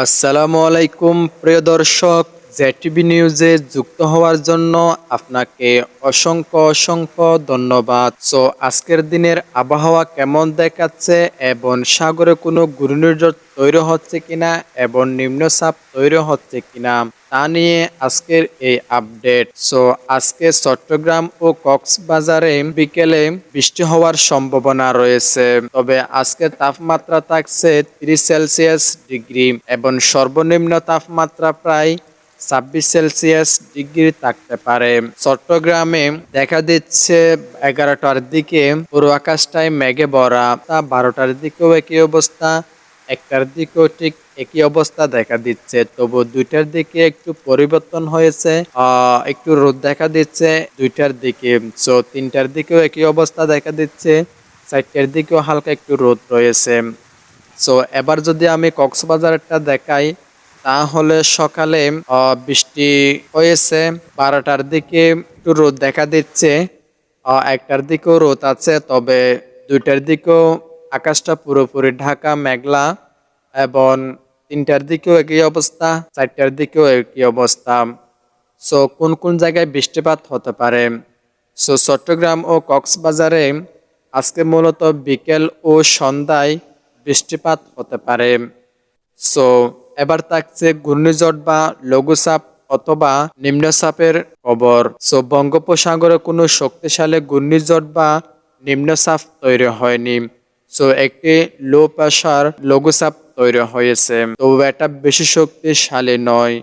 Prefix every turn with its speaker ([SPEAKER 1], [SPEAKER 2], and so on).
[SPEAKER 1] আসসালামু আলাইকুম প্রিয় দর্শক, জেটিভি নিউজে যুক্ত হওয়ার জন্য আপনাকে অসংখ্য অসংখ্য ধন্যবাদ। আজকের দিনের আবহাওয়া কেমন দেখাচ্ছে এবং সাগরে কোনো ঘূর্ণিঝড় তৈরি হচ্ছে কিনা এবং নিম্নচাপ তৈরি হচ্ছে কিনা তা নিয়ে আজকের এই আপডেট। আজকে চট্টগ্রাম ও কক্সবাজারে বিকেলে বৃষ্টি হওয়ার সম্ভাবনা রয়েছে, তবে আজকের তাপমাত্রা থাকছে 30 ডিগ্রি এবং সর্বনিম্ন তাপমাত্রা প্রায় 26 ডিগ্রি থাকতে পারে। চট্টগ্রামে দেখা দিচ্ছে 11টার দিকে পুরো আকাশটায় মেঘে ভরা, 12টার দিকেও একই অবস্থা, 1টার দিকেও ঠিক একই অবস্থা দেখা দিচ্ছে। তবু 2টার দিকে একটু পরিবর্তন হয়েছে, একটু রোদ দেখা দিচ্ছে 2টার দিকে। 3টার দিকেও একই অবস্থা দেখা দিচ্ছে, 4টার দিকেও হালকা একটু রোদ রয়েছে। এবার যদি আমি কক্সবাজারটা দেখাই, তাহলে সকালে বৃষ্টি হয়েছে, 12টার দিকে একটু রোদ দেখা দিচ্ছে, 1টার দিকেও রোদ আছে, তবে 2টার দিকেও আকাশটা পুরোপুরি ঢাকা মেঘলা এবং 3টার দিকেও একই অবস্থা, 4টার দিকেও একই অবস্থা। কোন কোন জায়গায় বৃষ্টিপাত হতে পারে? চট্টগ্রাম ও কক্সবাজারে আজকে মূলত বিকেল ও সন্ধ্যায় বৃষ্টিপাত হতে পারে। সো এবার থাকছে ঘূর্ণিঝড় বা লঘুচাপ অথবা নিম্নচাপের খবর। বঙ্গোপসাগরে কোনো শক্তিশালী ঘূর্ণিঝড় বা নিম্নচাপ তৈরি হয়নি। একটি লো প্রেসার লঘুচাপ তৈরি হয়েছে, তবে এটা বেশি শক্তিশালী নয়।